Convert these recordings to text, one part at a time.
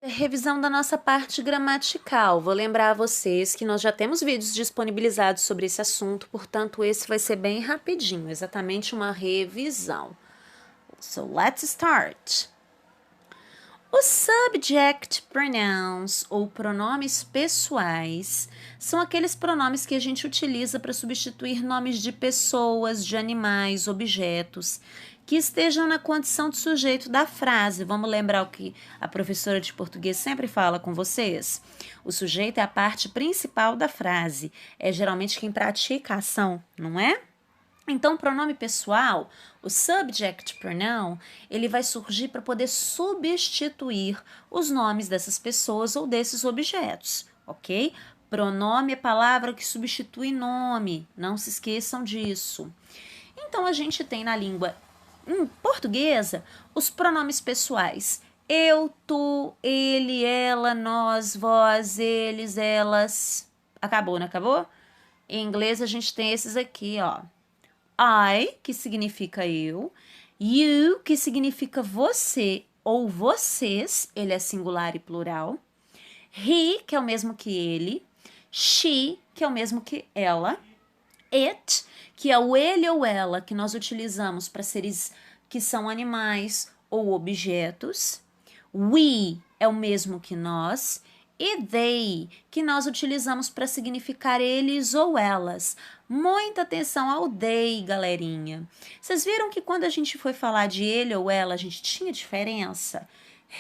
Revisão da nossa parte gramatical. Vou lembrar a vocês que nós já temos vídeos disponibilizados sobre esse assunto, portanto, esse vai ser bem rapidinho, exatamente uma revisão. So, let's start. Os subject pronouns, ou pronomes pessoais, são aqueles pronomes que a gente utiliza para substituir nomes de pessoas, de animais, objetos, que estejam na condição de sujeito da frase. Vamos lembrar o que a professora de português sempre fala com vocês? O sujeito é a parte principal da frase, é geralmente quem pratica a ação, não é? Então, o pronome pessoal, o subject pronoun, ele vai surgir para poder substituir os nomes dessas pessoas ou desses objetos, ok? Pronome é palavra que substitui nome, não se esqueçam disso. Então, a gente tem na língua portuguesa os pronomes pessoais. Eu, tu, ele, ela, nós, vós, eles, elas. Acabou, não acabou? Em inglês, a gente tem esses aqui, ó. I, que significa eu, you, que significa você ou vocês, ele é singular e plural, he, que é o mesmo que ele, she, que é o mesmo que ela, it, que é o ele ou ela que nós utilizamos para seres que são animais ou objetos, we é o mesmo que nós, e they, que nós utilizamos para significar eles ou elas. Muita atenção ao they, galerinha. Vocês viram que quando a gente foi falar de ele ou ela, a gente tinha diferença?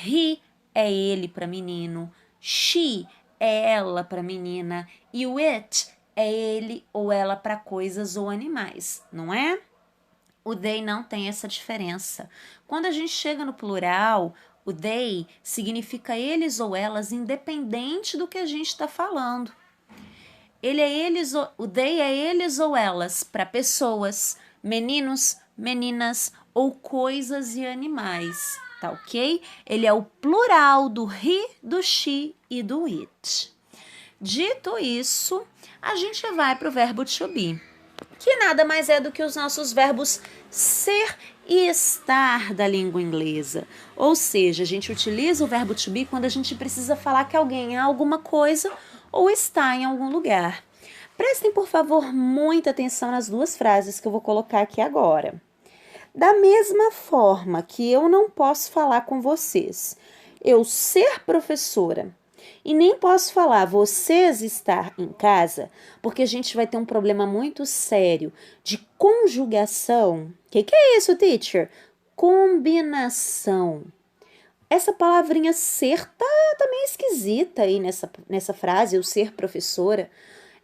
He é ele para menino, she é ela para menina e o it é ele ou ela para coisas ou animais, não é? O they não tem essa diferença. Quando a gente chega no plural, o they significa eles ou elas, independente do que a gente está falando. O they é eles ou elas para pessoas, meninos, meninas ou coisas e animais, tá ok? Ele é o plural do he, do she e do it. Dito isso, a gente vai para o verbo to be, que nada mais é do que os nossos verbos ser e estar da língua inglesa. Ou seja, a gente utiliza o verbo to be quando a gente precisa falar que alguém é alguma coisa ou está em algum lugar. Prestem, por favor, muita atenção nas duas frases que eu vou colocar aqui agora. Da mesma forma que eu não posso falar com vocês, eu ser professora, e nem posso falar vocês estar em casa, porque a gente vai ter um problema muito sério de conjugação. O que é isso, teacher? Combinação. Essa palavrinha ser tá meio esquisita aí nessa frase, eu ser professora.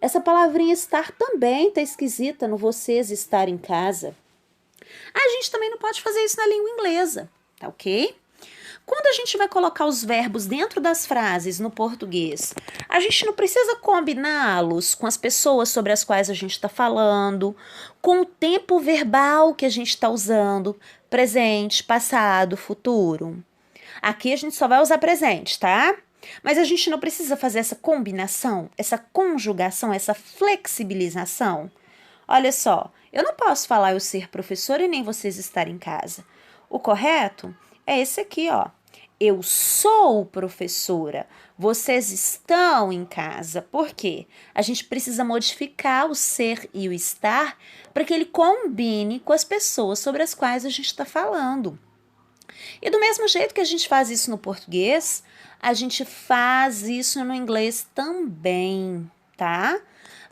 Essa palavrinha estar também tá esquisita no vocês estar em casa. A gente também não pode fazer isso na língua inglesa, tá ok? Quando a gente vai colocar os verbos dentro das frases no português, a gente não precisa combiná-los com as pessoas sobre as quais a gente está falando, com o tempo verbal que a gente está usando, presente, passado, futuro. Aqui a gente só vai usar presente, tá? Mas a gente não precisa fazer essa combinação, essa conjugação, essa flexibilização. Olha só, eu não posso falar eu ser professora e nem vocês estarem em casa. O correto é esse aqui, ó. Eu sou professora, vocês estão em casa. Por quê? A gente precisa modificar o ser e o estar para que ele combine com as pessoas sobre as quais a gente está falando. E do mesmo jeito que a gente faz isso no português, a gente faz isso no inglês também, tá?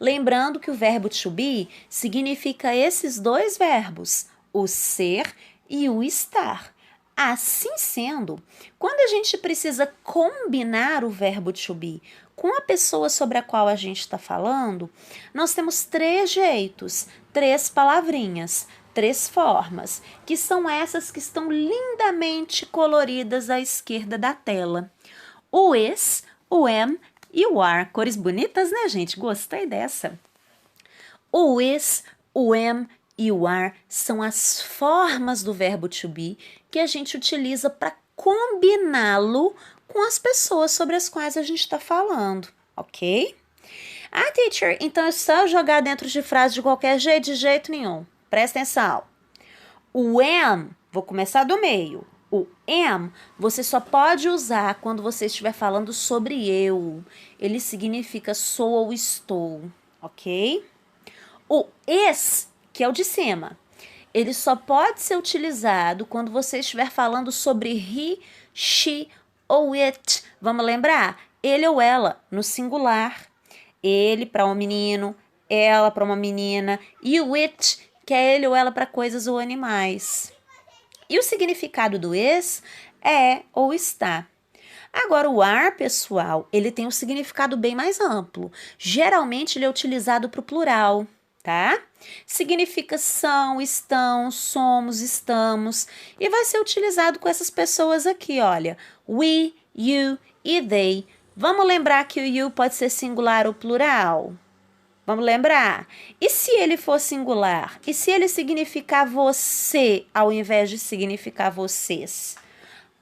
Lembrando que o verbo to be significa esses dois verbos, o ser e o estar. Assim sendo, quando a gente precisa combinar o verbo to be com a pessoa sobre a qual a gente está falando, nós temos 3 jeitos, 3 palavrinhas, 3 formas, que são essas que estão lindamente coloridas à esquerda da tela. O is, o am e o are. Cores bonitas, né, gente? Gostei dessa. O is, o am e o are são as formas do verbo to be que a gente utiliza para combiná-lo com as pessoas sobre as quais a gente está falando, ok? Ah, teacher, então é só jogar dentro de frase de qualquer jeito? De jeito nenhum. Presta atenção. O am, vou começar do meio. O am você só pode usar quando você estiver falando sobre eu. Ele significa sou ou estou, ok? O is, que é o de cima, ele só pode ser utilizado quando você estiver falando sobre he, she ou it. Vamos lembrar? Ele ou ela, no singular. Ele para um menino, ela para uma menina. E o it, que é ele ou ela para coisas ou animais. E o significado do is é ou está. Agora, o are, pessoal, ele tem um significado bem mais amplo. Geralmente, ele é utilizado para o plural, tá? Significa são, estão, somos, estamos. E vai ser utilizado com essas pessoas aqui, olha. We, you e they. Vamos lembrar que o you pode ser singular ou plural? Vamos lembrar? E se ele for singular? E se ele significar você, ao invés de significar vocês?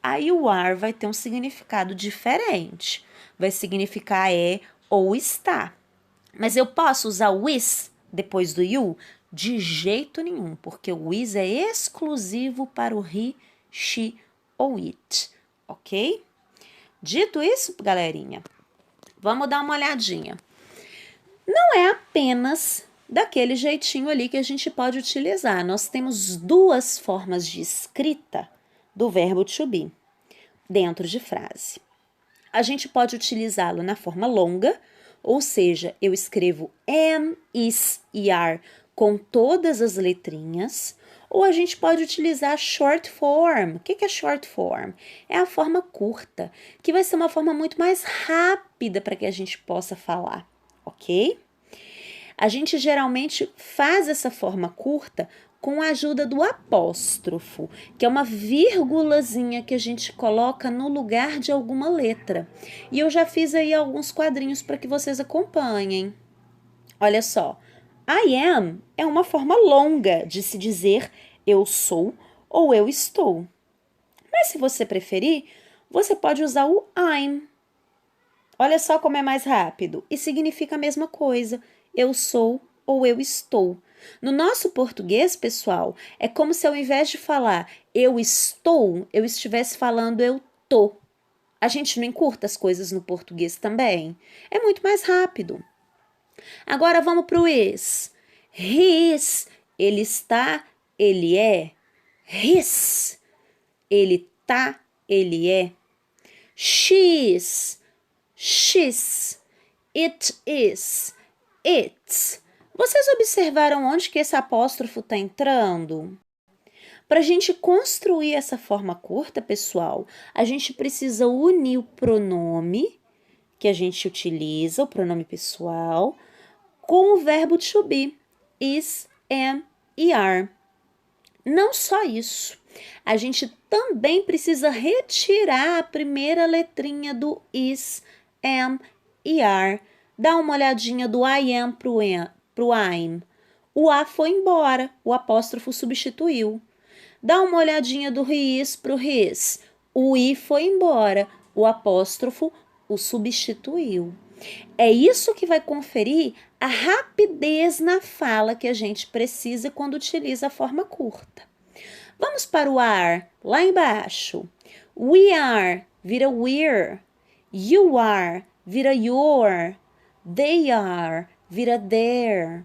Aí o are vai ter um significado diferente. Vai significar é ou está. Mas eu posso usar o is depois do you? De jeito nenhum, porque o is é exclusivo para o he, she ou it, ok? Dito isso, galerinha, vamos dar uma olhadinha. Não é apenas daquele jeitinho ali que a gente pode utilizar. Nós temos duas formas de escrita do verbo to be dentro de frase. A gente pode utilizá-lo na forma longa, ou seja, eu escrevo am, is e are com todas as letrinhas, ou a gente pode utilizar a short form. O que é short form? É a forma curta, que vai ser uma forma muito mais rápida para que a gente possa falar, ok? A gente geralmente faz essa forma curta com a ajuda do apóstrofo, que é uma vírgulazinha que a gente coloca no lugar de alguma letra. E eu já fiz aí alguns quadrinhos para que vocês acompanhem. Olha só, I am é uma forma longa de se dizer eu sou ou eu estou. Mas se você preferir, você pode usar o I'm. Olha só como é mais rápido e significa a mesma coisa, eu sou ou eu estou. No nosso português, pessoal, é como se ao invés de falar eu estou, eu estivesse falando eu tô. A gente não encurta as coisas no português também? É muito mais rápido. Agora vamos para o is. He is, ele está, ele é. His, ele tá, ele é. She is, she's, it is, it's. Vocês observaram onde que esse apóstrofo está entrando? Para a gente construir essa forma curta, pessoal, a gente precisa unir o pronome que a gente utiliza, o pronome pessoal, com o verbo to be, is, am e are. Não só isso, a gente também precisa retirar a primeira letrinha do is, am e are. Dá uma olhadinha do I am pro I'm. O A foi embora, o apóstrofo substituiu. Dá uma olhadinha do he is pro his. O I foi embora, o apóstrofo o substituiu. É isso que vai conferir a rapidez na fala que a gente precisa quando utiliza a forma curta. Vamos para o are, lá embaixo. We are vira we're. You are vira your. They are vira their.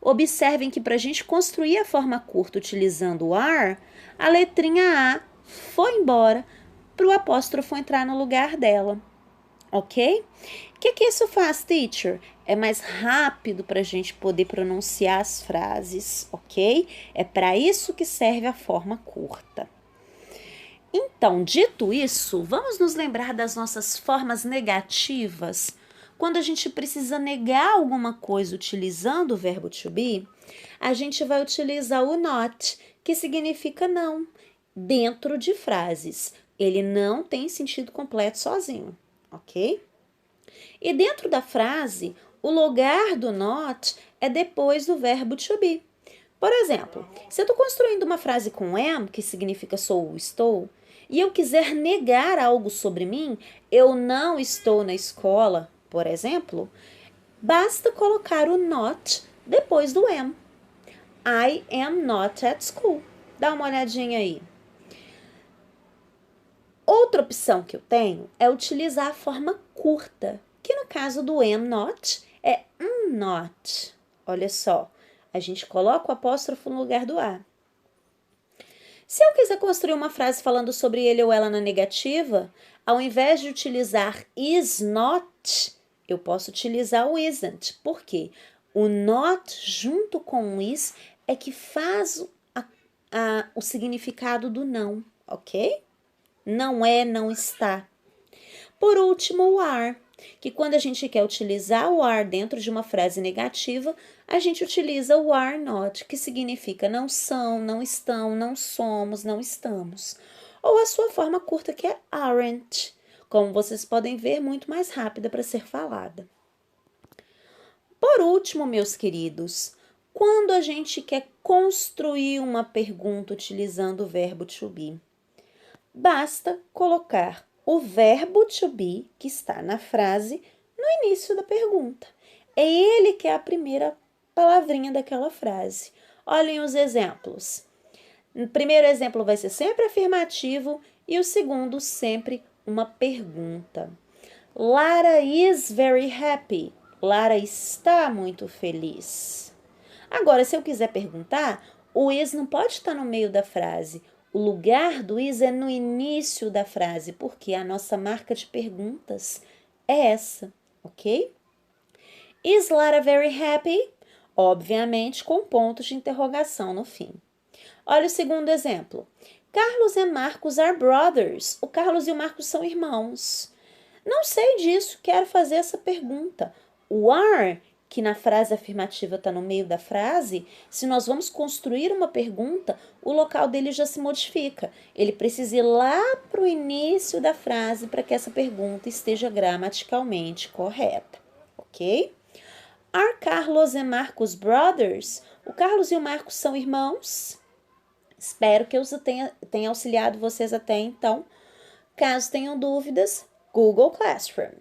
Observem que para a gente construir a forma curta utilizando o are, a letrinha A foi embora para o apóstrofo entrar no lugar dela. Ok? O que isso faz, teacher? É mais rápido para a gente poder pronunciar as frases, ok? É para isso que serve a forma curta. Então, dito isso, vamos nos lembrar das nossas formas negativas. Quando a gente precisa negar alguma coisa utilizando o verbo to be, a gente vai utilizar o not, que significa não, dentro de frases. Ele não tem sentido completo sozinho, ok? E dentro da frase, o lugar do not é depois do verbo to be. Por exemplo, se eu estou construindo uma frase com am, que significa sou ou estou, e eu quiser negar algo sobre mim, eu não estou na escola, por exemplo, basta colocar o not depois do am. I am not at school. Dá uma olhadinha aí. Outra opção que eu tenho é utilizar a forma curta, que no caso do am not é not. Olha só, a gente coloca o apóstrofo no lugar do A. Se eu quiser construir uma frase falando sobre ele ou ela na negativa, ao invés de utilizar is not, eu posso utilizar o isn't. Por quê? O not junto com o is é que faz o significado do não, ok? Não é, não está. Por último, o are, que quando a gente quer utilizar o are dentro de uma frase negativa, a gente utiliza o are not, que significa não são, não estão, não somos, não estamos. Ou a sua forma curta, que é aren't, como vocês podem ver, muito mais rápida para ser falada. Por último, meus queridos, quando a gente quer construir uma pergunta utilizando o verbo to be, basta colocar o verbo to be, que está na frase, no início da pergunta. É ele que é a primeira palavrinha daquela frase. Olhem os exemplos. O primeiro exemplo vai ser sempre afirmativo e o segundo sempre uma pergunta. Lara is very happy. Lara está muito feliz. Agora, se eu quiser perguntar, o is não pode estar no meio da frase. O lugar do is é no início da frase, porque a nossa marca de perguntas é essa, ok? Is Lara very happy? Obviamente com pontos de interrogação no fim. Olha o segundo exemplo. Carlos e Marcos are brothers. O Carlos e o Marcos são irmãos. Não sei disso, quero fazer essa pergunta. O are, que na frase afirmativa está no meio da frase, se nós vamos construir uma pergunta, o local dele já se modifica. Ele precisa ir lá para o início da frase para que essa pergunta esteja gramaticalmente correta, ok? Are Carlos and Marcos brothers? O Carlos e o Marcos são irmãos? Espero que eu tenha auxiliado vocês até então. Caso tenham dúvidas, Google Classroom.